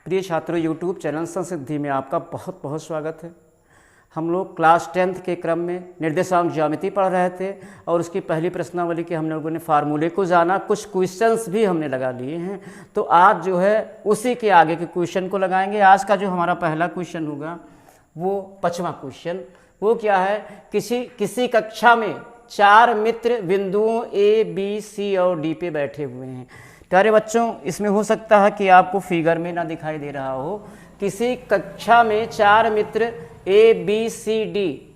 प्रिय छात्रों, YouTube channel संसिद्धि में आपका बहुत बहुत स्वागत है। हम लोग क्लास 10th के क्रम में निर्देशांक ज्यामिति पढ़ रहे थे और उसकी पहली प्रश्नावली के हम लोगों ने फार्मूले को जाना, कुछ क्वेश्चंस भी हमने लगा लिए हैं। तो आज जो है उसी के आगे के क्वेश्चन को लगाएंगे। आज का जो हमारा पहला क्वेश्चन होगा वो 5वां क्वेश्चन। वो क्या है, किसी कक्षा में 4 मित्र बिंदुओं ए बी सी और डी पे बैठे हुए हैं। प्यारे बच्चों, इसमें हो सकता है कि आपको फिगर में ना दिखाई दे रहा हो। किसी कक्षा में 4 मित्र ए बी सी डी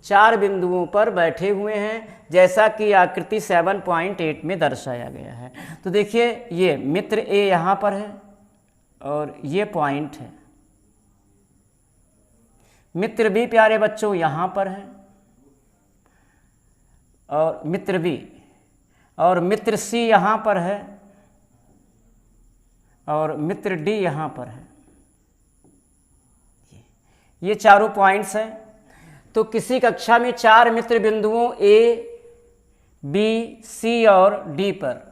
4 बिंदुओं पर बैठे हुए हैं, जैसा कि आकृति 7.8 में दर्शाया गया है। तो देखिए, ये मित्र ए यहाँ पर है और ये पॉइंट है। मित्र बी प्यारे बच्चों यहाँ पर है और मित्र बी, और मित्र सी यहाँ पर है और मित्र डी यहाँ पर है। ये चारों पॉइंट्स हैं। तो किसी कक्षा में 4 मित्र बिंदुओं ए बी सी और डी पर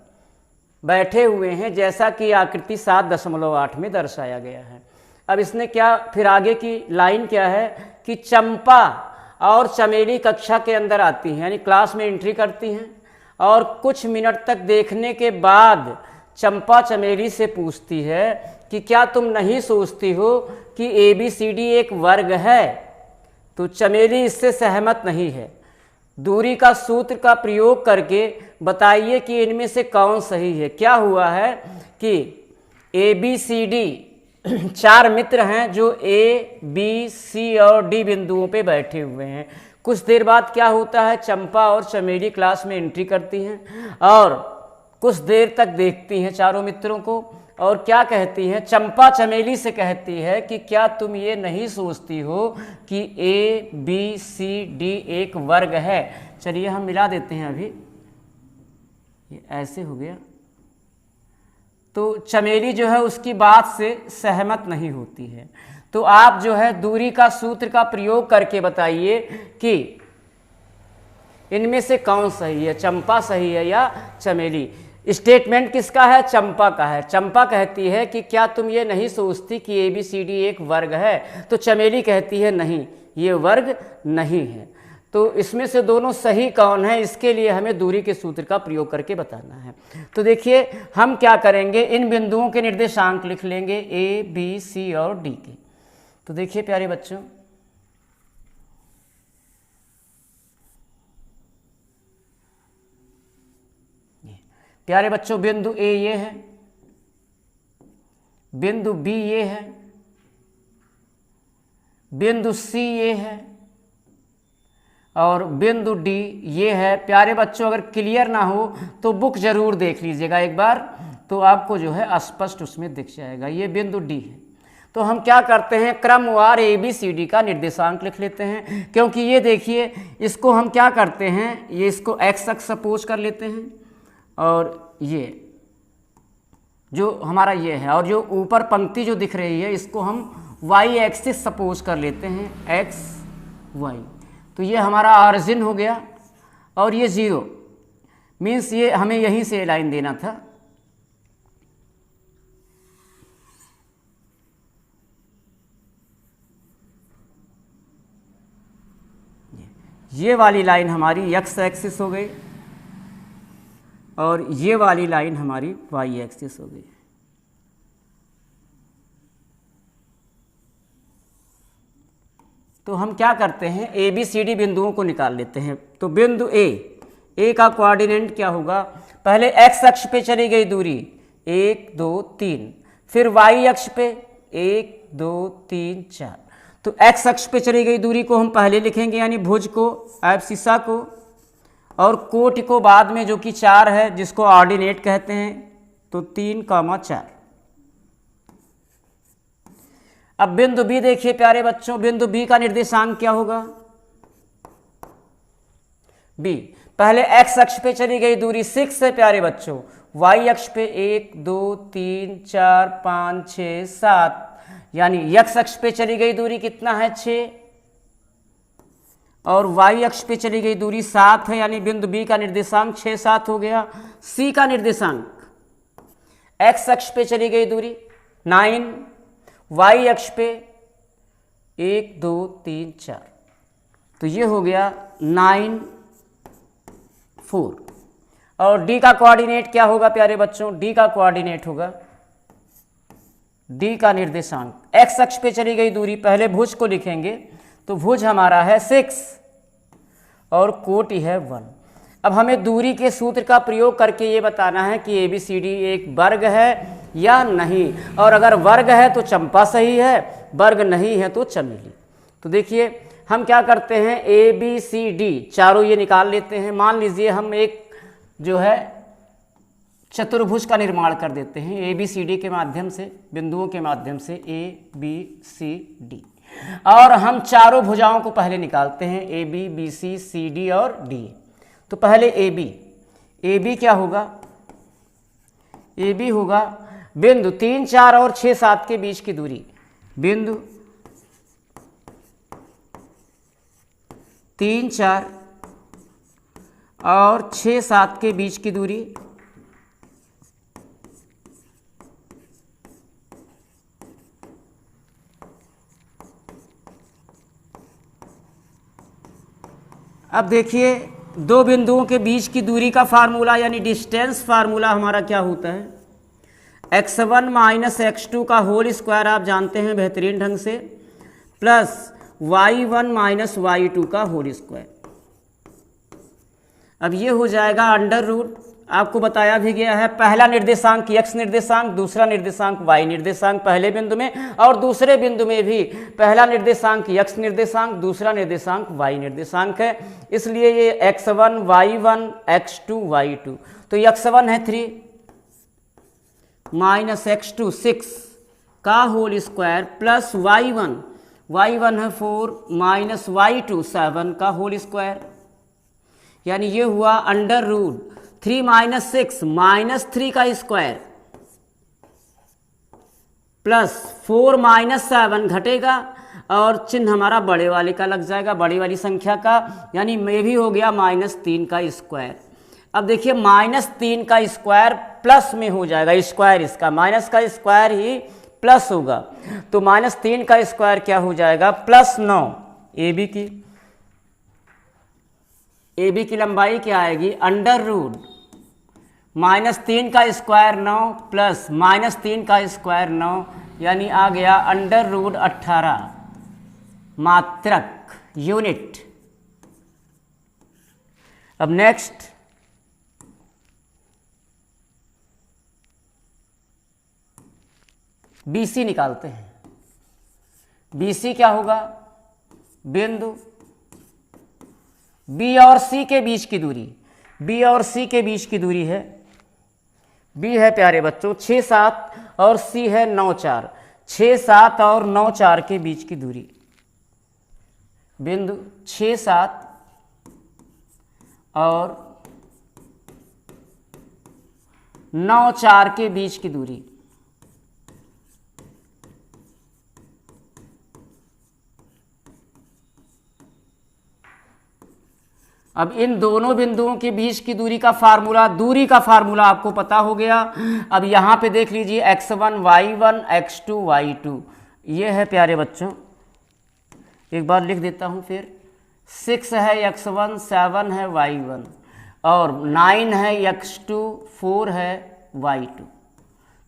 बैठे हुए हैं, जैसा कि आकृति 7.8 में दर्शाया गया है। अब इसने क्या, फिर आगे की लाइन क्या है कि चंपा और चमेली कक्षा के अंदर आती हैं, यानी क्लास में एंट्री करती हैं, और कुछ मिनट तक देखने के बाद चंपा चमेली से पूछती है कि क्या तुम नहीं सोचती हो कि ए बी सी डी एक वर्ग है। तो चमेली इससे सहमत नहीं है। दूरी का सूत्र का प्रयोग करके बताइए कि इनमें से कौन सही है। क्या हुआ है कि ए बी सी डी 4 मित्र हैं जो ए बी सी और डी बिंदुओं पे बैठे हुए हैं। कुछ देर बाद क्या होता है, चंपा और चमेली क्लास में एंट्री करती हैं और कुछ देर तक देखती हैं चारों मित्रों को, और क्या कहती हैं, चंपा चमेली से कहती है कि क्या तुम ये नहीं सोचती हो कि ए बी सी डी एक वर्ग है। चलिए हम मिला देते हैं। अभी ये ऐसे हो गया। तो चमेली जो है उसकी बात से सहमत नहीं होती है। तो आप जो है दूरी का सूत्र का प्रयोग करके बताइए कि इनमें से कौन सही है, चंपा सही है या चमेली। स्टेटमेंट किसका है, चंपा का है। चंपा कहती है कि क्या तुम ये नहीं सोचती कि ए बी सी डी एक वर्ग है। तो चमेली कहती है नहीं, ये वर्ग नहीं है। तो इसमें से दोनों सही कौन है, इसके लिए हमें दूरी के सूत्र का प्रयोग करके बताना है। तो देखिए, हम क्या करेंगे, इन बिंदुओं के निर्देशांक लिख लेंगे ए बी सी और डी के। तो देखिए प्यारे बच्चों, प्यारे बच्चों, बिंदु ए ये है, बिंदु बी ये है, बिंदु सी ये है और बिंदु डी ये है। प्यारे बच्चों, अगर क्लियर ना हो तो बुक जरूर देख लीजिएगा एक बार, तो आपको जो है स्पष्ट उसमें दिख जाएगा। ये बिंदु डी है। तो हम क्या करते हैं, क्रमवार ए बी सी डी का निर्देशांक लिख लेते हैं, क्योंकि ये देखिए, इसको हम क्या करते हैं, ये इसको एक्स अक्ष सपोज कर लेते हैं और ये जो हमारा ये है, और जो ऊपर पंक्ति जो दिख रही है इसको हम वाई एक्सिस सपोज कर लेते हैं, एक्स वाई। तो ये हमारा ऑरिजिन हो गया और ये 0 मीन्स ये हमें यहीं से लाइन देना था। ये वाली लाइन हमारी एक्स एक्सिस हो गई और ये वाली लाइन हमारी वाई एक्सिस हो गई। तो हम क्या करते हैं, ए बी सी डी बिंदुओं को निकाल लेते हैं। तो बिंदु ए का कोऑर्डिनेट क्या होगा, पहले एक्स अक्ष पे चली गई दूरी 1 2 3, फिर वाई अक्ष पे 1 2 3 4। तो एक्स अक्ष पे चली गई दूरी को हम पहले लिखेंगे, यानी भुज को, एब्सिसा को, और कोटि को बाद में, जो कि 4 है, जिसको ऑर्डिनेट कहते हैं। तो 3, 4। अब बिंदु बी देखिए प्यारे बच्चों, बिंदु बी का निर्देशांक क्या होगा, बी। पहले एक्स अक्ष पे चली गई दूरी 6 है प्यारे बच्चों, वाई अक्ष पे 1 2 3 4 5 6 7, यानी एक्स अक्ष पे चली गई दूरी कितना है, 6, और वाई अक्ष पे चली गई दूरी 7 है, यानी बिंदु बी का निर्देशांक 6 7 हो गया। सी का निर्देशांक, एक्स अक्ष पे चली गई दूरी 9, वाई अक्ष पे 1 2 3 4, तो ये हो गया 9 4। और डी का कोऑर्डिनेट क्या होगा प्यारे बच्चों? डी का कोऑर्डिनेट होगा, डी का निर्देशांक एक्स अक्ष पे चली गई दूरी, पहले भुज को लिखेंगे तो भुज हमारा है 6 और कोटि है 1। अब हमें दूरी के सूत्र का प्रयोग करके ये बताना है कि ABCD एक वर्ग है या नहीं, और अगर वर्ग है तो चंपा सही है, वर्ग नहीं है तो चमेली। तो देखिए हम क्या करते हैं, ABCD चारों ये निकाल लेते हैं। मान लीजिए हम एक जो है चतुर्भुज का निर्माण कर देते हैं ABCD के माध्यम से, बिंदुओं के माध्यम से ABCD, और हम चारों भुजाओं को पहले निकालते हैं AB BC CD और D। तो पहले AB क्या होगा? AB होगा बिंदु 3 4 और 6 7 के बीच की दूरी, बिंदु 3 4 और 6 7 के बीच की दूरी, अब देखिए दो बिंदुओं के बीच की दूरी का फार्मूला यानी डिस्टेंस फार्मूला हमारा क्या होता है? x1 माइनस x2 का होल स्क्वायर आप जानते हैं बेहतरीन ढंग से, प्लस y1 माइनस y2 का होल स्क्वायर। अब ये हो जाएगा अंडर रूट, आपको बताया भी गया है, पहला निर्देशांक x निर्देशांक, दूसरा निर्देशांक y निर्देशांक पहले बिंदु में, और दूसरे बिंदु में भी पहला निर्देशांक x निर्देशांक, दूसरा निर्देशांक y निर्देशांक है, इसलिए ये x1 y1 x2 y2। तो x1 है 3 माइनस x2 6 का होल स्क्वायर, प्लस y1 है 4 माइनस y2 7 का होल स्क्वायर, यानी ये हुआ अंडर रूट 3 माइनस 6 माइनस 3 का स्क्वायर, प्लस 4 माइनस 7 घटेगा और चिन्ह हमारा बड़े वाले का लग जाएगा, बड़ी वाली संख्या का, यानी ये भी हो गया माइनस 3 का स्क्वायर। अब देखिए माइनस 3 का स्क्वायर प्लस में हो जाएगा, स्क्वायर इसका माइनस का स्क्वायर ही प्लस होगा, तो माइनस 3 का स्क्वायर क्या हो जाएगा? प्लस 9। AB की लंबाई क्या आएगी? अंडर रूट माइनस 3 का स्क्वायर 9 प्लस माइनस 3 का स्क्वायर 9, यानी आ गया अंडर रूट 18 मात्रक यूनिट। अब नेक्स्ट BC निकालते हैं। BC क्या होगा? बिंदु B और C के बीच की दूरी, B और C के बीच की दूरी है, B है प्यारे बच्चों 6 7 और C है 9 4, 6 7 और 9 4 के बीच की दूरी, बिंदु 6 7 और 9 4 के बीच की दूरी। अब इन दोनों बिंदुओं के बीच की दूरी का फार्मूला, दूरी का फार्मूला आपको पता हो गया। अब यहाँ पे देख लीजिए x1 y1 x2 y2, ये है प्यारे बच्चों, एक बार लिख देता हूँ फिर, 6 है x1 7 है y1 और 9 है x2 4 है y2।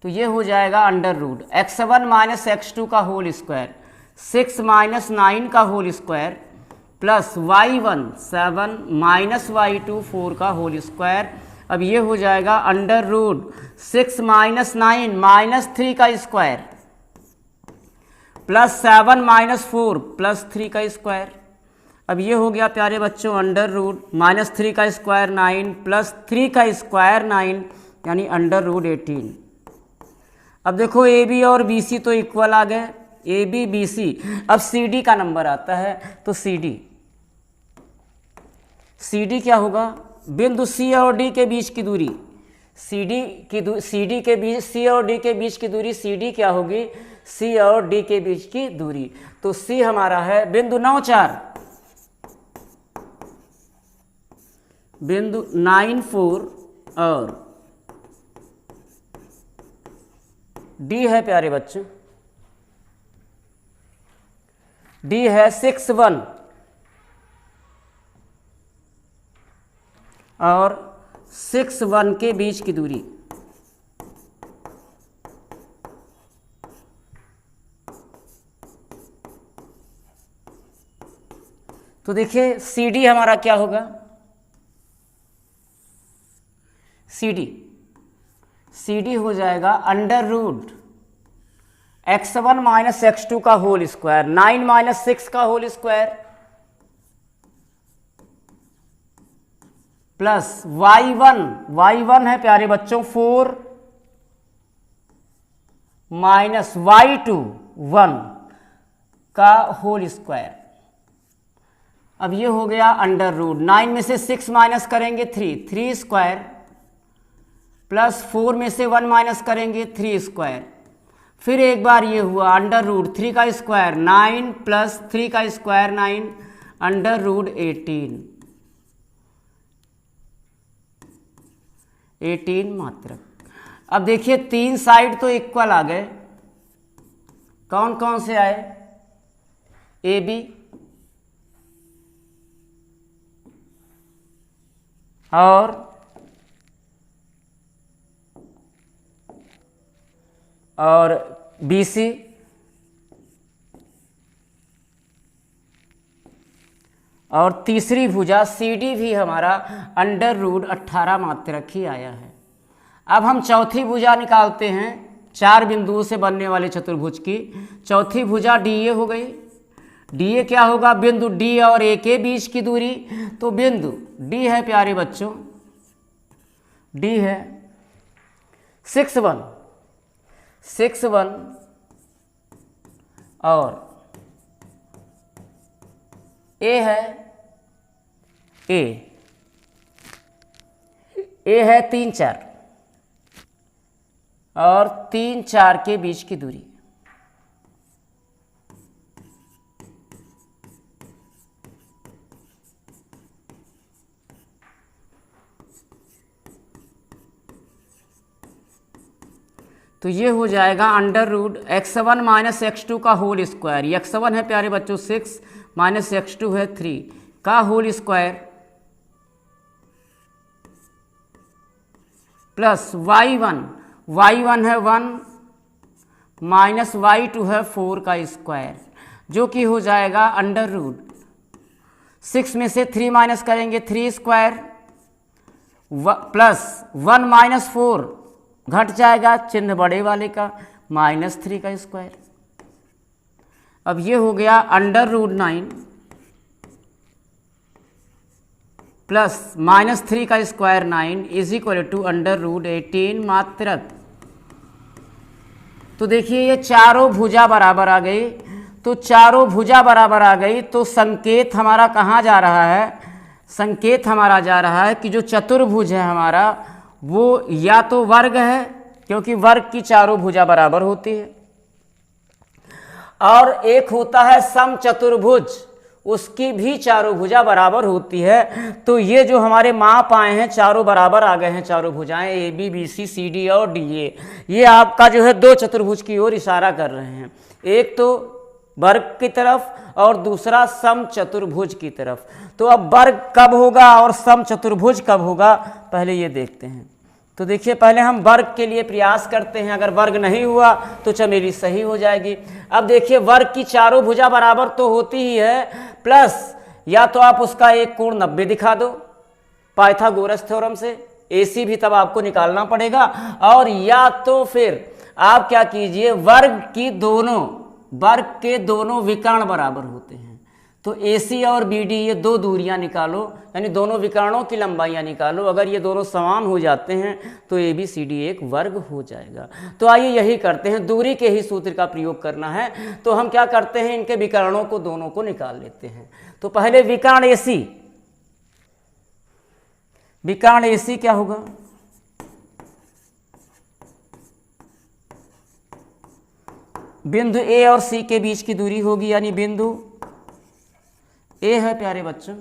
तो ये हो जाएगा under root x1 minus x2 का होल स्क्वायर, 6 माइनस 9 का whole square, plus y1 7 minus y2 4 का होल स्क्वायर। अब ये हो जाएगा अंडर रूट 6 माइनस 9 माइनस 3 का स्क्वायर, प्लस 7 माइनस 4 प्लस 3 का स्क्वायर। अब ये हो गया प्यारे बच्चों अंडर रूट माइनस 3 का स्क्वायर 9 प्लस 3 का स्क्वायर 9, यानी अंडर रूट 18। अब देखो AB और BC तो इक्वल आ गए, AB BC। अब CD का नंबर आता है, तो CD क्या होगा? बिंदु C और D के बीच की दूरी, CD के बीच C और D के बीच की दूरी, CD क्या होगी? C और D के बीच की दूरी। तो C हमारा है बिंदु 9 4, बिंदु 9 4 और D है प्यारे बच्चों डी है 6 1 और 6 1 के बीच की दूरी। तो देखिए सी डी हमारा क्या होगा, सी डी हो जाएगा under root x1 minus x2 का होल स्क्वायर, 9 माइनस 6 का होल स्क्वायर प्लस y1 है प्यारे बच्चों 4 माइनस y2 1 का होल स्क्वायर। अब ये हो गया अंडर रूट, 9 में से 6 माइनस करेंगे 3 स्क्वायर प्लस 4 में से 1 माइनस करेंगे 3 स्क्वायर। फिर एक बार ये हुआ अंडर रूट 3 का स्क्वायर 9 प्लस 3 का स्क्वायर 9 अंडर रूट 18 मात्रक। अब देखिए 3 साइड तो इक्वल आ गए, कौन कौन से आए, ए बी और बी सी और तीसरी भुजा सी डी भी हमारा अंडर रूट 18 मात्रक ही आया है। अब हम चौथी भुजा निकालते हैं, 4 बिंदुओं से बनने वाले चतुर्भुज की चौथी भुजा डी ए हो गई। डी ए क्या होगा, बिंदु डी और ए के बीच की दूरी। तो बिंदु डी है प्यारे बच्चों, डी है 6 1 और ए है 3 4 और 3 4 के बीच की दूरी। तो ये हो जाएगा under root x1 minus x2 का होल स्क्वायर। x1 है प्यारे बच्चों 6 माइनस x2 है 3 का होल स्क्वायर प्लस y1 है 1 माइनस y2 है 4 का स्क्वायर, जो कि हो जाएगा अंडर रूट 6 में से 3 माइनस करेंगे 3 स्क्वायर प्लस 1 माइनस 4 घट जाएगा चिन्ह बड़े वाले का माइनस 3 का स्क्वायर। अब ये हो गया अंडर रूट 9 प्लस माइनस 3 का square 9 is equal to under root 18 मात्रक। तो देखिए ये चारों भुजा बराबर आ गई, तो चारों भुजा बराबर आ गई तो संकेत हमारा कहाँ जा रहा है, संकेत हमारा जा रहा है कि जो चतुर्भुज है हमारा वो या तो वर्ग है, क्योंकि वर्ग की चारों भुजा बराबर होती है, और एक होता है समचतुर्भुज, उसकी भी चारों भुजा बराबर होती है। तो ये जो हमारे माप आए हैं चारों बराबर आ गए हैं, चारों भुजाएं A B B C C D और डी ए, ये आपका जो है 2 चतुर्भुज की ओर इशारा कर रहे हैं, एक तो वर्ग की तरफ और दूसरा समचतुर्भुज की तरफ। तो अब वर्ग कब होगा और समचतुर्भुज कब होगा, पहले ये देखते हैं। तो देखिए पहले हम वर्ग के लिए प्रयास करते हैं, अगर वर्ग नहीं हुआ तो चमेली सही हो जाएगी। अब देखिए वर्ग की चारों भुजा बराबर तो होती ही है, प्लस या तो आप उसका एक कोण 90 दिखा दो पाइथागोरस थ्योरम से, AC भी तब आपको निकालना पड़ेगा, और या तो फिर आप क्या कीजिए वर्ग के दोनों विकर्ण बराबर होते हैं, तो AC और BD ये 2 दूरियां निकालो, यानी दोनों विकर्णों की लंबाइयां निकालो, अगर ये दोनों समान हो जाते हैं तो ABCD एक वर्ग हो जाएगा। तो आइए यही करते हैं, दूरी के ही सूत्र का प्रयोग करना है, तो हम क्या करते हैं इनके विकर्णों को दोनों को निकाल लेते हैं। तो पहले विकर्ण AC क्या होगा, बिंदु A और C के बीच की दूरी होगी, यानी बिंदु A है प्यारे बच्चों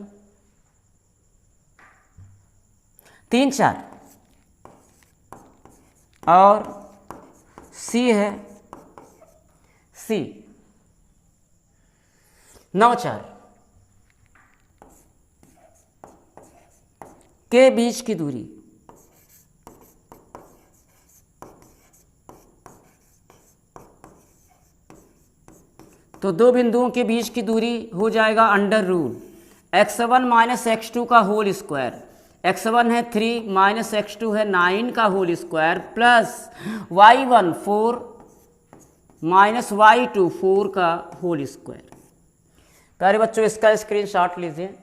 3 4 और C है 9 4 के बीच की दूरी तो दो बिंदुओं के बीच की दूरी हो जाएगा under root x1 minus x2 का होल स्क्वायर। x1 है 3 माइनस x2 है 9 का whole square plus y1 4 minus y2 4 का होल स्क्वायर। प्यारे बच्चों इसका स्क्रीनशॉट लीजिए।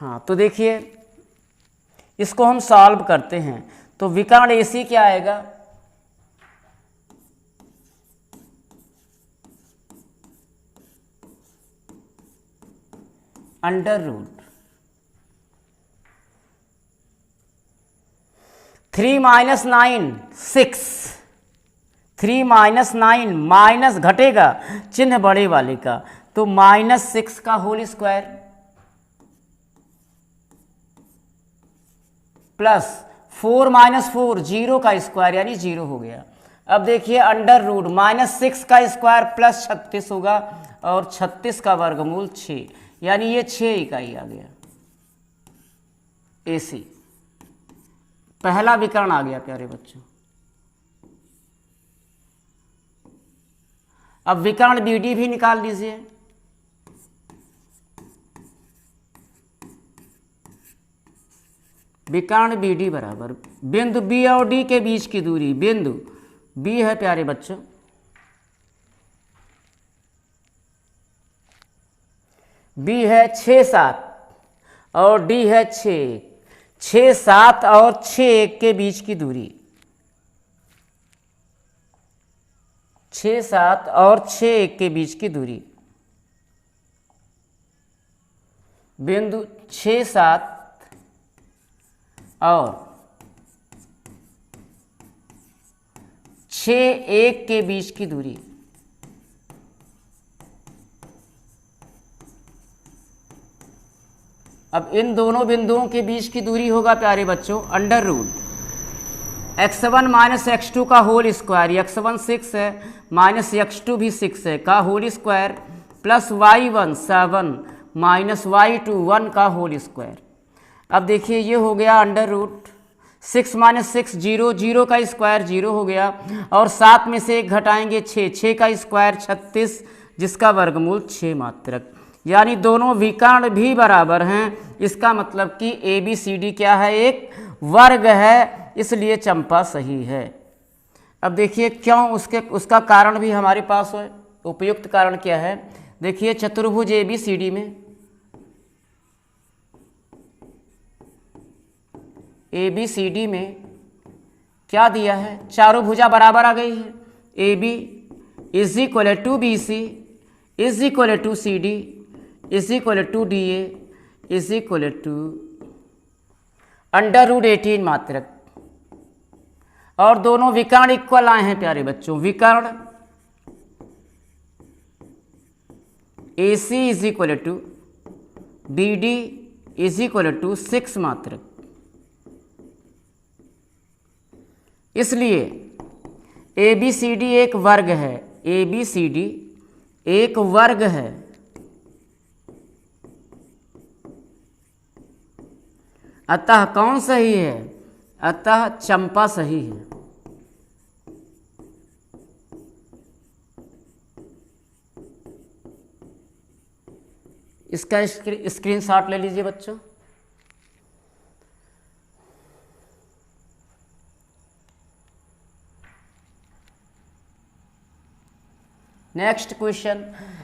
हाँ तो देखिए इसको हम सॉल्व करते हैं तो विकर्ण AC क्या आएगा, under root 3 minus 9 6, 3 minus 9 minus घटेगा चिन्ह बड़े वाले का तो माइनस 6 का होल स्क्वायर प्लस 4 माइनस 4 0 का स्क्वायर यानी 0 हो गया। अब देखिए अंडर रूट माइनस 6 का स्क्वायर प्लस 36 होगा और 36 का वर्गमूल 6 यानी ये 6 इकाई आ गया AC। पहला विकर्ण आ गया प्यारे बच्चों। अब विकर्ण BD भी निकाल लीजिए। विकर्ण BD बराबर बिंदु B और D के बीच की दूरी, बिंदु B है प्यारे बच्चों, B है 6 7 और D है 6, 6 7 और 6 1 के बीच की दूरी, 6 7 और 6 1 के बीच की दूरी, बिंदु 6 7 और 6 1 के बीच की दूरी, अब इन दोनों बिंदुओं के बीच की दूरी होगा प्यारे बच्चों under root x1 minus x2 का होल स्क्वायर, x1 6 है माइनस x2 भी 6 है का whole square plus y1 7 minus y2 1 का होल स्क्वायर। अब देखिए ये हो गया अंडर रूट 6 माइनस 6 0, 0 का स्क्वायर 0 हो गया और 7 में से 1 घटाएंगे 6, 6 का स्क्वायर 36 जिसका वर्गमूल 6 मात्रक, यानी दोनों विकर्ण भी बराबर हैं। इसका मतलब कि ABCD क्या है, एक वर्ग है, इसलिए चंपा सही है। अब देखिए क्यों उसका कारण भी हमारे पास है। उपयुक्त कारण क्या है, देखिए चतुर्भुज ABCD में ABCD में क्या दिया है, चारों भुजा बराबर आ गई है। AB is equal to BC is equal to CD is equal to DA is equal to under root 18 मात्रक, और दोनों विकर्ण इक्वल आए हैं प्यारे बच्चों। विकर्ण AC is equal to BD is equal to 6 मात्रक, इसलिए ABCD एक वर्ग है, ABCD एक वर्ग है, अतः कौन सही है, अतः चंपा सही है। इसका स्क्रीनशॉट ले लीजिए बच्चों। नेक्स्ट क्वेश्चन,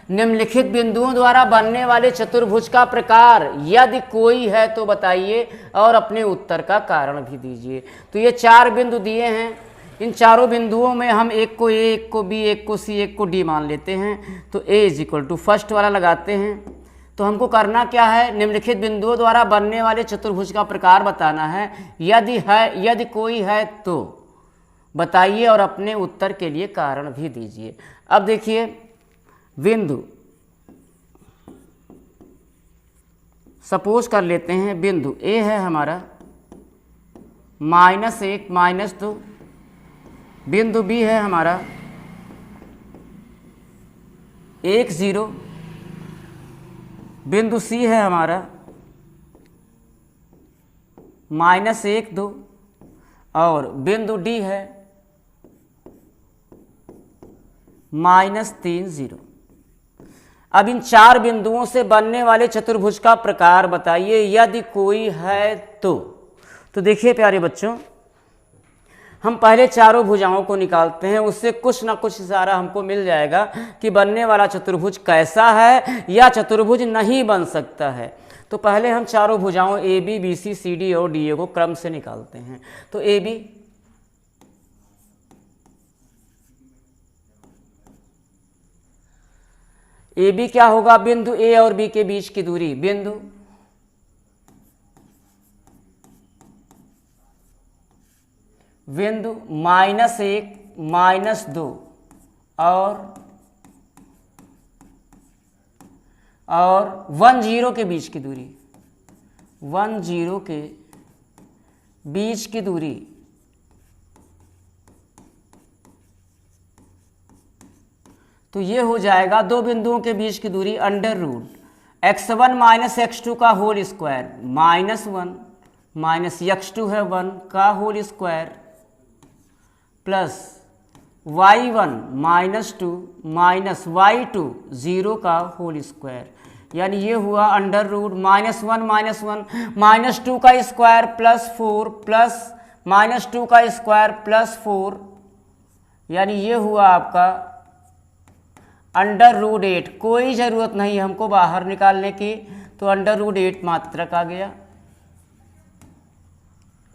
निम्नलिखित बिंदुओं द्वारा बनने वाले चतुर्भुज का प्रकार यदि कोई है तो बताइए और अपने उत्तर का कारण भी दीजिए। तो ये 4 बिंदु दिए हैं, इन चारों बिंदुओं में हम एक को A, एक को B, एक को C, एक को D मान लेते हैं। तो A is equal to first वाला लगाते हैं। तो हमको करना क्या है, निम्नलिखित बिंदुओं द्वारा बनने वाले चतुर्भुज का प्रकार बताना है। यदि कोई है तो बताइए और अपने उत्तर के लिए कारण भी दीजिए। अब देखिए बिंदु, सपोज कर लेते हैं बिंदु A है हमारा -1 -2, बिंदु B है हमारा 1 0 बिंदु सी है हमारा -1 2 और बिंदु डी है -3 0। अब इन 4 बिंदुओं से बनने वाले चतुर्भुज का प्रकार बताइए यदि कोई है तो देखिए प्यारे बच्चों, हम पहले चारों भुजाओं को निकालते हैं, उससे कुछ ना कुछ इशारा हमको मिल जाएगा कि बनने वाला चतुर्भुज कैसा है या चतुर्भुज नहीं बन सकता है। तो पहले हम चारों भुजाओं A B B C C D और डी ए को क्रम से निकालते हैं। तो ए बी क्या होगा? बिंदु ए और बी के बीच की दूरी, बिंदु -1 -2 और 1 0 के बीच की दूरी, 1 0 के बीच की दूरी तो ये हो जाएगा दो बिंदुओं के बीच की दूरी √x1 - x2 का होल स्क्वायर -1 - x2 है 1 का whole square plus y1 - 2 - y2 0 का होल स्क्वायर, यानी ये हुआ √-1 - 1 -2 का स्क्वायर प्लस 4 प्लस -2 का स्क्वायर प्लस 4, यानी ये हुआ आपका √8। कोई ज़रूरत नहीं हमको बाहर निकालने की, तो √8 मात्रक आ गया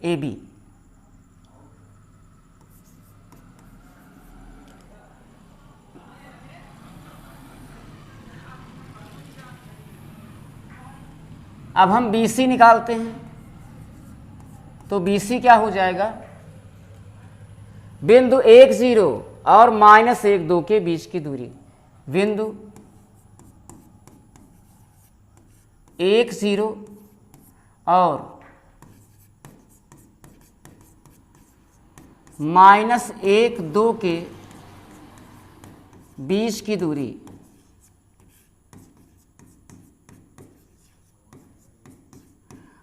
ए बी। अब हम बी सी निकालते हैं, तो बी सी क्या हो जाएगा? बिंदु 1 0 और -1 2 के बीच की दूरी, बिंदु 1 0 और -1 2 के बीच की दूरी,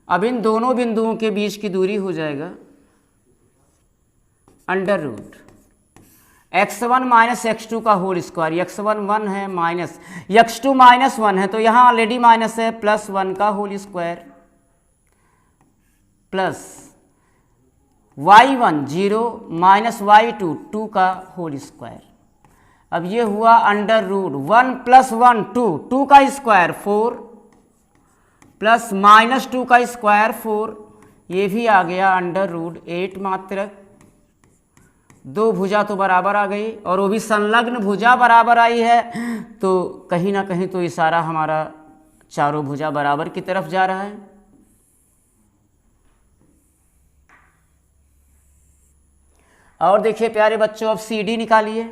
अब इन दोनों बिंदुओं के बीच की दूरी हो जाएगा √x1 - x2 का होल स्क्वायर, x1 1 है माइनस x2 -1 है, तो यहाँ ऑलरेडी माइनस है, +1 का whole square plus y1 0 - y2 2 का होल स्क्वायर। अब ये हुआ √1 + 1 2 का स्क्वायर 4 प्लस -2 का स्क्वायर 4, ये भी आ गया √8 मात्रक। दो भुजा तो बराबर आ गई और वो भी संलग्न भुजा बराबर आई है, तो कहीं ना कहीं तो इशारा हमारा चारों भुजा बराबर की तरफ जा रहा है। और देखिए प्यारे बच्चों, अब सी डी निकालिए।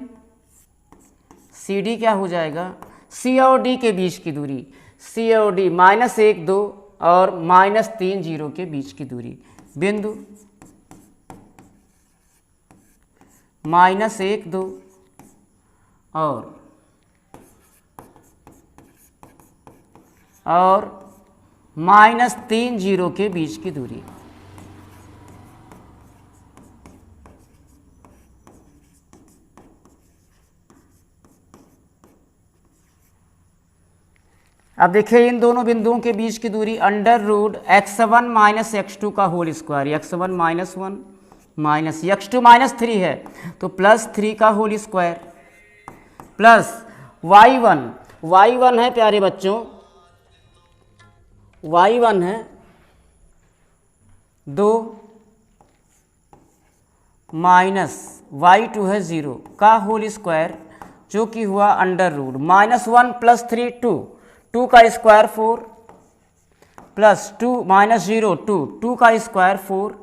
सी डी क्या हो जाएगा? सी और डी के बीच की दूरी, सी और डी -1 2 और -3 0 के बीच की दूरी, बिंदु -1 2 और -3 0 के बीच की दूरी। अब देखिए इन दोनों बिंदुओं के बीच की दूरी √x1 - x2 का होल स्क्वायर, x1 -1 - x2 -3 है, तो +3 का होल स्क्वायर प्लस y1 है प्यारे बच्चों, y1 है 2 माइनस y2 है 0 का होल स्क्वायर, जो कि हुआ √-1 + 3 2 का स्क्वायर 4 प्लस 2 -0 2 का स्क्वायर 4,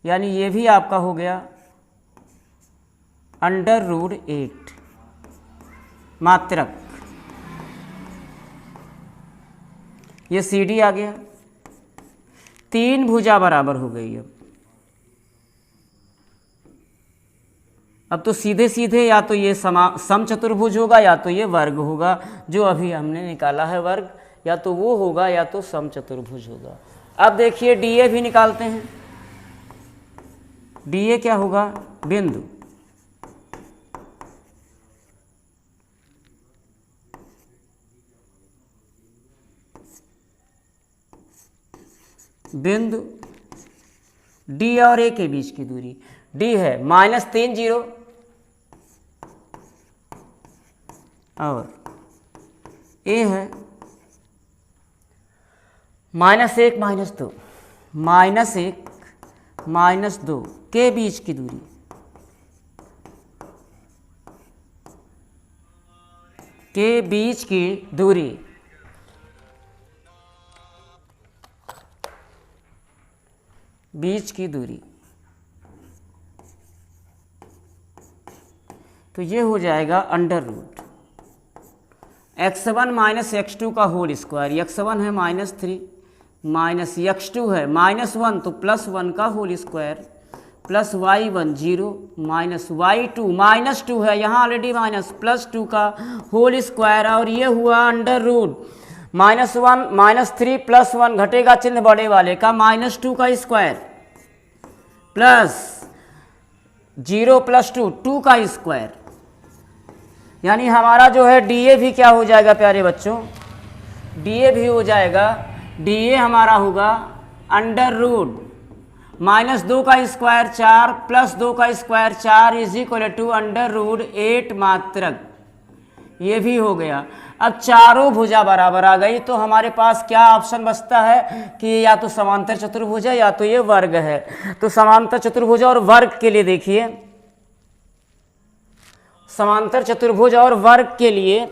यानी ये भी आपका हो गया √8 मात्रक। ये सी डी आ गया, 3 भुजा बराबर हो गई। अब अब तो सीधे सीधे या तो ये समचतुर्भुज होगा या तो ये वर्ग होगा, जो अभी हमने निकाला है वर्ग, या तो वो होगा या तो समचतुर्भुज होगा। अब देखिए डीए भी निकालते हैं। डीए क्या होगा? बिंदु। बिंदु डी और ए के बीच की दूरी, डी है -3 0 और ए है -1 -2, -1 -2 के बीच की दूरी, के बीच की दूरी बीच की दूरी। तो ये हो जाएगा under root x1 minus x2 का होल स्क्वायर। x1 है -3 माइनस x2 है -1 तो +1 का whole square plus y1 0 minus y2 -2 है यहाँ ऑलरेडी माइनस +2 का होल स्क्वायर, और ये हुआ अंडर रूट -1 -3 +1 घटेगा चिन्ह बड़े वाले का -2 का स्क्वायर प्लस 0 + 2 2 का स्क्वायर। यानी हमारा जो है डीए भी क्या हो जाएगा प्यारे बच्चों? डीए भी हो जाएगा, डीए हमारा होगा अंडर रूट -2 का स्क्वायर 4 + 2 का स्क्वायर 4 = अंडर रूट 8 मात्रक। ये भी हो गया। अब चारों भुजा बराबर आ गई तो हमारे पास क्या ऑप्शन बचता है कि या तो समांतर चतुर्भुज है या तो ये वर्ग है। तो समांतर चतुर्भुज और वर्ग के लिए देखिए, समांतर चतुर्भुज और वर्ग के लिए,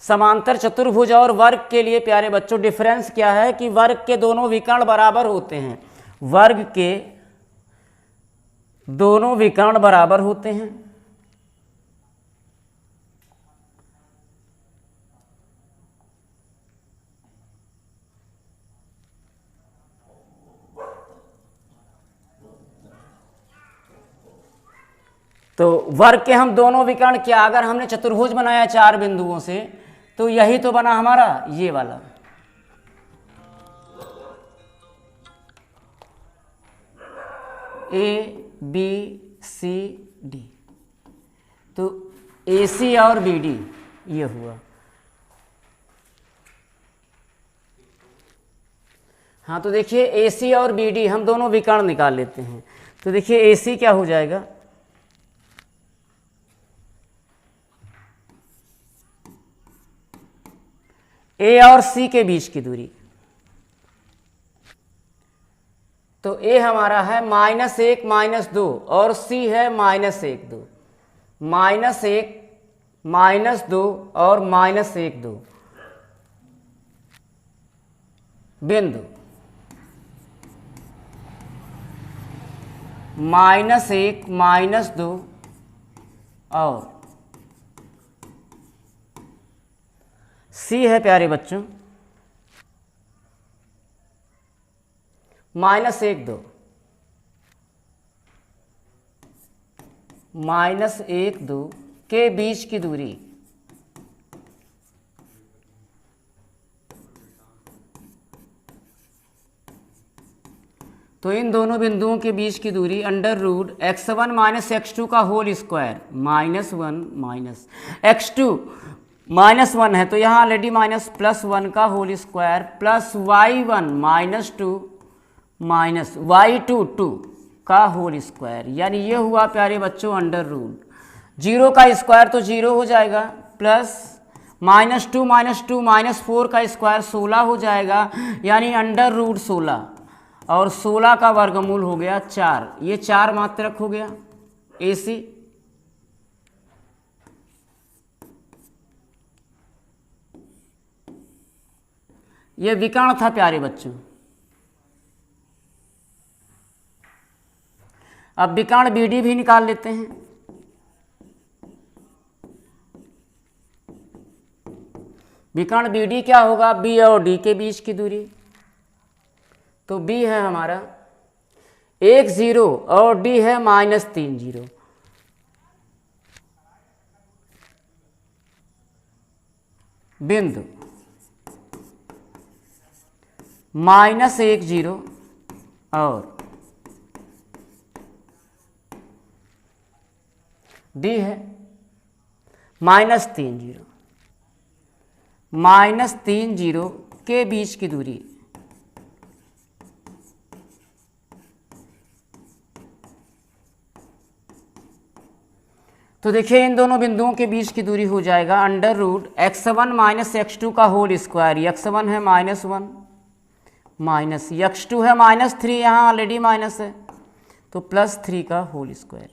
समांतर चतुर्भुज और वर्ग के लिए प्यारे बच्चों डिफरेंस क्या है कि वर्ग के दोनों विकर्ण बराबर होते हैं। वर्ग के दोनों विकर्ण बराबर होते हैं। तो वर्ग के हम दोनों विकर्ण क्या, अगर हमने चतुर्भुज बनाया 4 बिंदुओं से तो यही तो बना हमारा ये वाला। ए बी सी डी, तो ए सी और बी डी ये हुआ। हाँ तो देखिए ए सी और बी डी हम दोनों विकर्ण निकाल लेते हैं। तो देखिए ए सी क्या हो जाएगा? ए और सी के बीच की दूरी, तो ए हमारा है -1 -2 और सी है -1 2, -1 -2 और -1 2 बिंदु -1 -2 और सी है प्यारे बच्चों -1 2, -1 2 के बीच की दूरी, तो इन दोनों बिंदुओं के बीच की दूरी under root x1 minus x2 का होल स्क्वायर -1 -x2 -1 है तो यहाँ ऑलरेडी +1 का whole square plus y1 -2 y2 2 का होल स्क्वायर, यानी ये हुआ प्यारे बच्चों अंडर रूट। 0 का स्क्वायर तो 0 हो जाएगा प्लस -2 -4 का स्क्वायर 16 हो जाएगा, यानी अंडर रूट 16 और 16 का वर्गमूल हो गया 4। ये 4 मात्रक हो गया AC। ये विकर्ण था प्यारे बच्चों। अब विकर्ण BD भी निकाल लेते हैं। विकर्ण BD क्या होगा? B और D के बीच की दूरी, तो B है हमारा 1 0 और D है -3 0। बिंदु -1 0 और D है -3 0। -3 0 के बीच की दूरी तो देखिए इन दोनों बिंदुओं के बीच की दूरी हो जाएगा √x1 - x2 का होल स्क्वायर। x1 है -1 माइनस x2 है -3, यहाँ ऑलरेडी माइनस है तो +3 का होल स्क्वायर।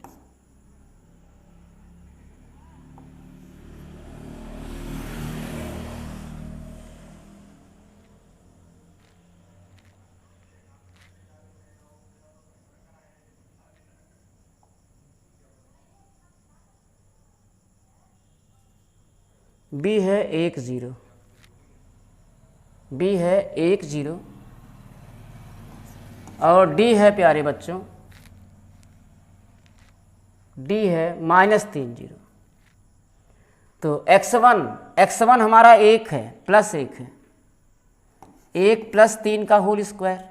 B है 1 0, B है 1 0 और D है प्यारे बच्चों, D है -3 0। तो x1 हमारा 1 है +1 है, 1 + 3 का whole square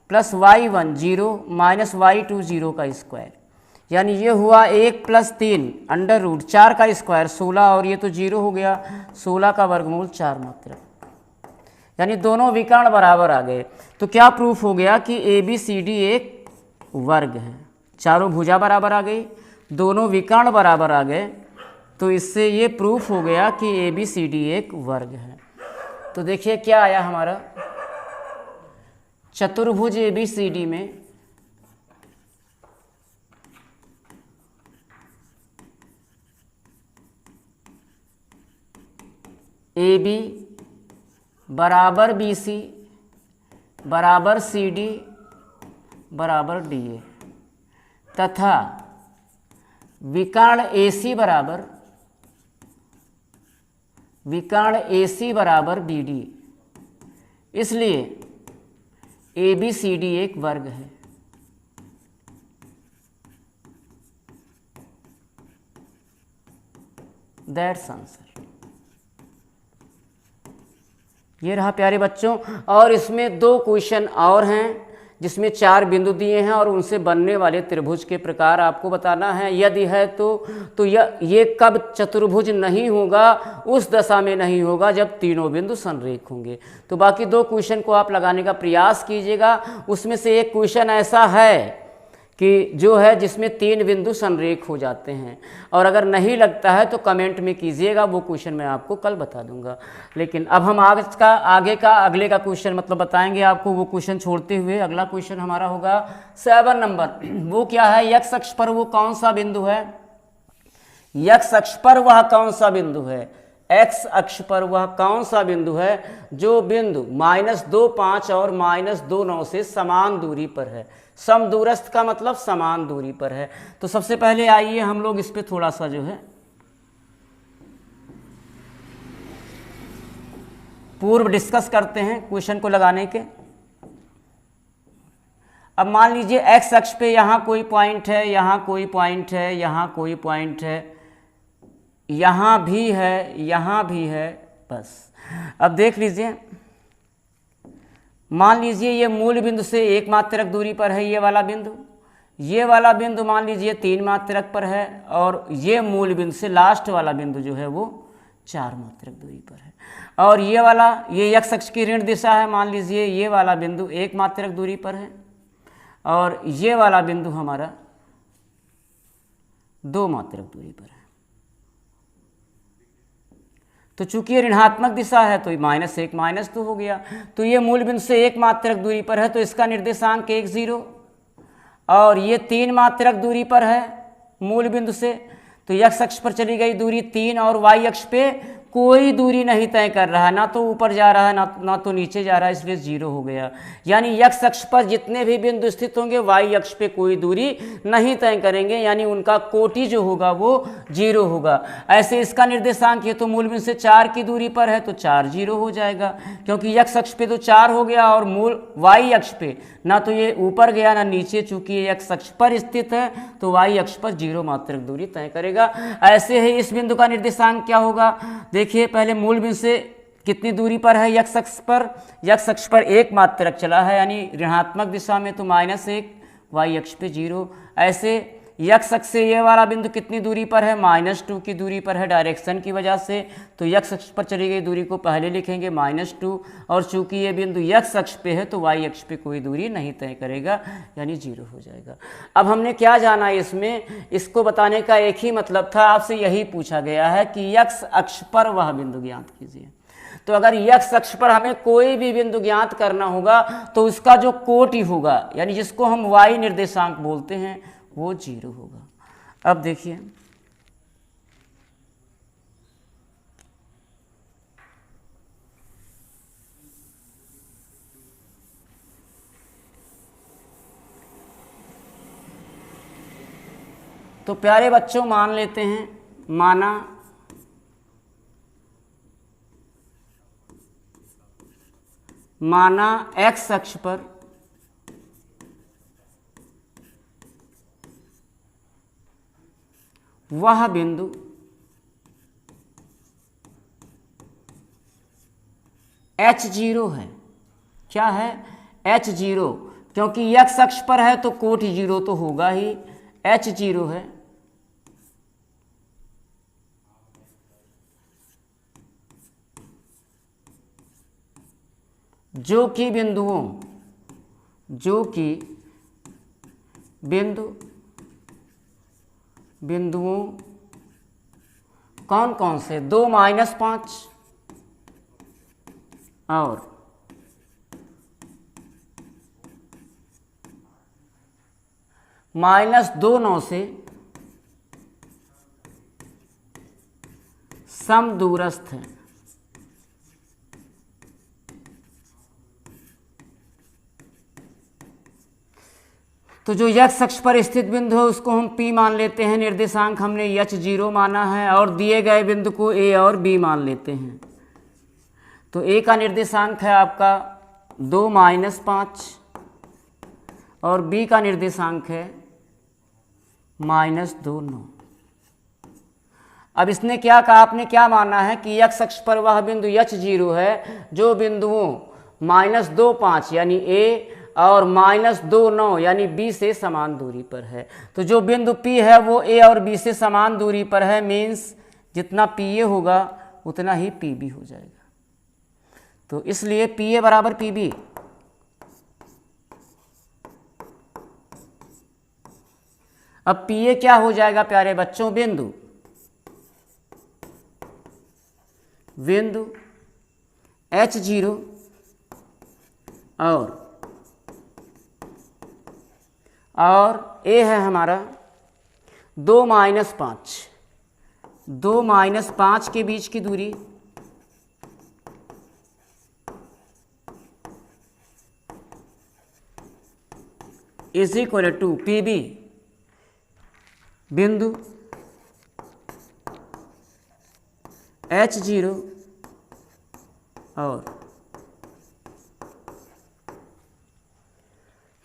plus y1 0 -y2 0 का स्क्वायर, यानी ये हुआ 1 + 3 √4 का स्क्वायर 16 और ये तो 0 हो गया 16 का वर्गमूल 4 मात्रक, यानी दोनों विकर्ण बराबर आ गए। तो क्या प्रूफ हो गया कि ABCD एक वर्ग है। चारों भुजा बराबर आ गई, दोनों विकर्ण बराबर आ गए, तो इससे ये प्रूफ हो गया कि ABCD एक वर्ग है। तो देखिए क्या आया हमारा चतुर्भुज ABCD में AB बराबर BC बराबर CD बराबर DA तथा विकर्ण AC बराबर BD, इसलिए ABCD एक वर्ग है। That's answer. ये रहा प्यारे बच्चों, और इसमें 2 क्वेश्चन और हैं जिसमें 4 बिंदु दिए हैं और उनसे बनने वाले त्रिभुज के प्रकार आपको बताना है। यदि है तो ये कब चतुर्भुज नहीं होगा, उस दशा में नहीं होगा जब तीनों बिंदु संरेख होंगे। तो बाकी 2 क्वेश्चन को आप लगाने का प्रयास कीजिएगा। उसमें से एक क्वेश्चन ऐसा है कि जो है जिसमें 3 बिंदु संरेख हो जाते हैं, और अगर नहीं लगता है तो कमेंट में कीजिएगा, वो क्वेश्चन मैं आपको कल बता दूंगा। लेकिन अब हम अगले का क्वेश्चन मतलब बताएंगे आपको। वो क्वेश्चन छोड़ते हुए अगला क्वेश्चन हमारा होगा 7 नंबर। वो क्या है, x अक्ष पर वो कौन सा बिंदु है, x अक्ष पर वह कौन सा बिंदु है, x अक्ष पर वह कौन सा बिंदु है जो बिंदु -2 5 और -2 9 से समान दूरी पर है। समदूरस्थ का मतलब समान दूरी पर है। तो सबसे पहले आइए हम लोग इस पे थोड़ा सा जो है पूर्व डिस्कस करते हैं क्वेश्चन को लगाने के। अब मान लीजिए x अक्ष पे यहाँ कोई पॉइंट है, यहाँ कोई पॉइंट है, यहाँ कोई पॉइंट है, यहाँ भी है, यहाँ भी है, बस। अब देख लीजिए, मान लीजिए ये मूल बिंदु से 1 मात्रक दूरी पर है ये वाला बिंदु मान लीजिए 3 मात्रक पर है, और ये मूल बिंदु से लास्ट वाला बिंदु जो है वो 4 मात्रक दूरी पर है। और ये x अक्ष की ऋण दिशा है, मान लीजिए ये वाला बिंदु 1 मात्रक दूरी पर है, और ये वाला बिंदु हमारा 2 मात्रक दूरी पर है। तो चूंकि ये ऋणात्मक दिशा है तो -1 -2 हो गया। तो ये मूल बिंदु से 1 मात्रक दूरी पर है तो इसका निर्देशांक 1 0, और ये 3 मात्रक दूरी पर है मूल बिंदु से, तो x अक्ष पर चली गई दूरी 3 और y अक्ष पे कोई दूरी नहीं तय कर रहा है, ना तो ऊपर जा रहा है ना तो नीचे जा रहा है, इसलिए 0 हो गया। यानी x अक्ष पर जितने भी बिंदु स्थित होंगे y अक्ष पे कोई दूरी नहीं तय करेंगे, यानी उनका कोटि जो होगा वो 0 होगा। ऐसे इसका निर्देशांक ये तो मूल बिंदु से 4 की दूरी पर है तो 4 0 हो जाएगा, क्योंकि x अक्ष पे तो 4 हो गया और मूल y अक्ष पे ना तो ये ऊपर गया ना नीचे, चूंकि ये x अक्ष पर स्थित है तो y अक्ष पर 0 मात्रक दूरी तय करेगा। ऐसे ही इस बिंदु का निर्देशांक क्या होगा, देखिए पहले मूल बिंदु से कितनी दूरी पर है x अक्ष पर, x अक्ष पर 1 मात्रक चला है यानी ऋणात्मक दिशा में तो -1, y अक्ष पे 0। ऐसे x अक्ष से ये वाला बिंदु कितनी दूरी पर है, -2 की दूरी पर है डायरेक्शन की वजह से, तो x अक्ष पर चली गई दूरी को पहले लिखेंगे -2, और चूंकि ये बिंदु x अक्ष पे है तो y अक्ष पे कोई दूरी नहीं तय करेगा यानी 0 हो जाएगा। अब हमने क्या जाना इसमें, इसको बताने का एक ही मतलब था, आपसे यही पूछा गया है कि x अक्ष पर वह बिंदु ज्ञात कीजिए। तो अगर x अक्ष पर हमें कोई भी बिंदु ज्ञात करना होगा तो उसका जो कोटि होगा यानी जिसको हम y निर्देशांक बोलते हैं वो 0 होगा। अब देखिए तो प्यारे बच्चों मान लेते हैं, माना x अक्ष पर वह बिंदु h0 है। क्या है, h0, क्योंकि x अक्ष पर है तो कोटि 0 तो होगा ही, h0 है। जो कि बिंदुओं कौन कौन से, 2 -5 और -2 9 से समदूरस्थ है। तो जो x अक्ष पर स्थित बिंदु है उसको हम P मान लेते हैं, निर्देशांक हमने h0 माना है, और दिए गए बिंदु को A और B मान लेते हैं। तो A का निर्देशांक है आपका 2 -5 और B का निर्देशांक है -2 9। अब इसने क्या कहा, आपने क्या माना है कि x अक्ष पर वह बिंदु h0 है जो बिंदुओं -2 5 यानी A और -2 9 यानी B से समान दूरी पर है। तो जो बिंदु P है वो A और B से समान दूरी पर है, मीन्स जितना PA होगा उतना ही PB हो जाएगा। तो इसलिए PA बराबर PB। अब PA क्या हो जाएगा प्यारे बच्चों, बिंदु h0 और A है हमारा 2 -5, 2 -5 के बीच की दूरी इज इक्वल टू PB बिंदु h0 और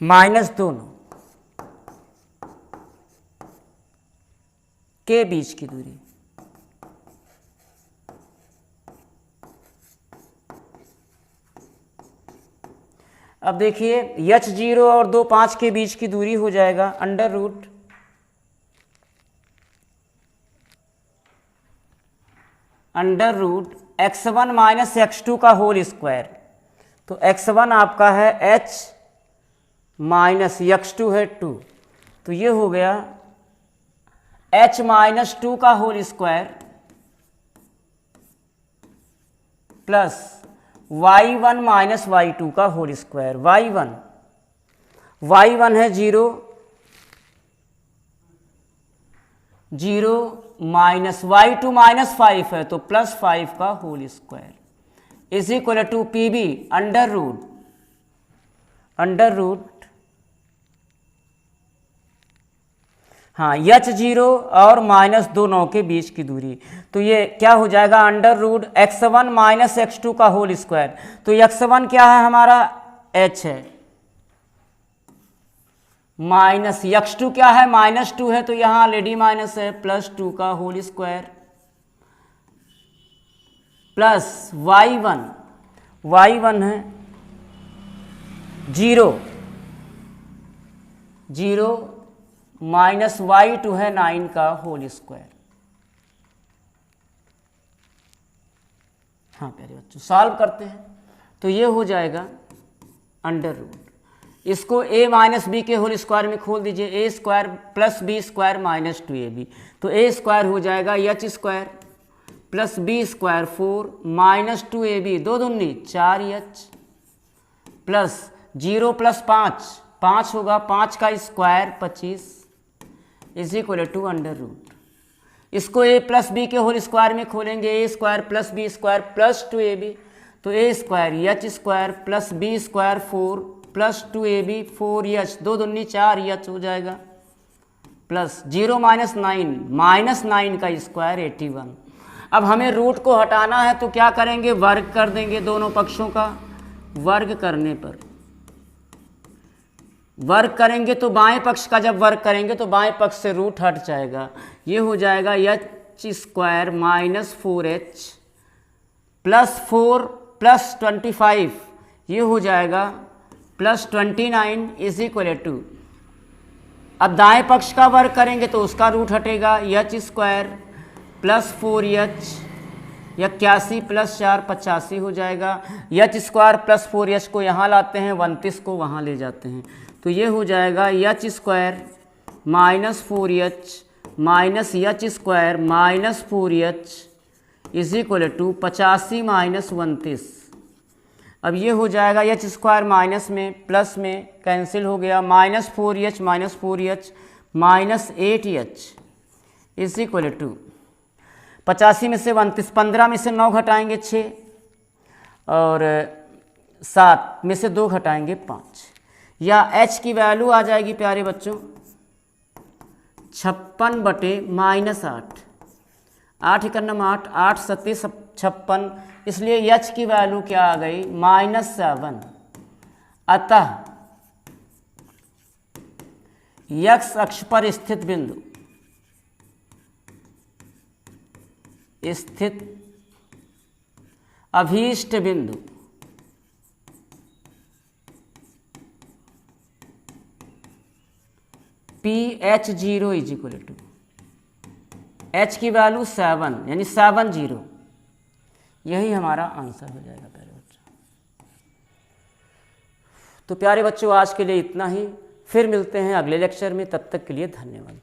-2 9 के बीच की दूरी। अब देखिए h0 और 2 5 के बीच की दूरी हो जाएगा अंडर रूट x1 - x2 का होल स्क्वायर। तो x1 आपका है h माइनस x2 है 2, तो ये हो गया h - 2 का whole square plus y1 - y2 का होल स्क्वायर। y1 है 0, 0 माइनस y2 -5 है तो +5 का whole square is equal to PB under root हाँ h0 और -2 9 के बीच की दूरी, तो ये क्या हो जाएगा under root x1 minus x2 का होल स्क्वायर। तो x1 क्या है हमारा h है, माइनस x2 क्या है -2 है, तो यहाँ ऑलरेडी माइनस है, +2 का होल स्क्वायर प्लस y1 है 0 माइनस y2 है 9 का होल स्क्वायर। हाँ प्यारे बच्चों सॉल्व करते हैं तो ये हो जाएगा अंडर रूट, इसको a माइनस बी के होल स्क्वायर में खोल दीजिए, a square plus B square minus 2ab, तो a स्क्वायर हो जाएगा h square plus B square 4 minus 2ab 2 दूनी 4h प्लस 0 प्लस 5 होगा, 5 का square 25 is equal to under root, इसको a प्लस बी के होल स्क्वायर में खोलेंगे, a square plus B square plus 2ab, तो a square h square plus B square 4 plus 2ab 4h 2 दूनी 4h हो जाएगा प्लस 0 माइनस 9 का square 81। अब हमें रूट को हटाना है तो क्या करेंगे, वर्ग कर देंगे, दोनों पक्षों का वर्ग करने पर वर्ग करेंगे तो बाएं पक्ष का जब वर्ग करेंगे तो बाएं पक्ष से रूट हट जाएगा, ये हो जाएगा h square minus 4h plus 4 plus 25 ये हो जाएगा प्लस 29 इज इक्वल टू, अब दाएं पक्ष का वर्ग करेंगे तो उसका रूट हटेगा, h square plus 4h 81 plus 4 85 हो जाएगा, h स्क्वायर प्लस 4h को यहाँ लाते हैं, 29 को वहाँ ले जाते हैं, तो ये हो जाएगा h square minus 4h minus h square minus 4h is equal to 85 minus 29। अब ये हो जाएगा h स्क्वायर माइनस में प्लस में कैंसिल हो गया, minus 4h minus 8h is equal to 85 में से 29, 15 में से 9 घटाएंगे 6 और 7 में से 2 घटाएंगे 5, या h की वैल्यू आ जाएगी प्यारे बच्चों 56 बटे माइनस 8, 8 एकम 8, 8 सत्ती 56, इसलिए h की वैल्यू क्या आ गई -7। अतः x अक्ष पर स्थित अभीष्ट बिंदु PH0 is equal to h की वैल्यू 7 यानी 70, यही हमारा आंसर हो जाएगा प्यारे बच्चों। तो प्यारे बच्चों आज के लिए इतना ही, फिर मिलते हैं अगले लेक्चर में, तब तक के लिए धन्यवाद।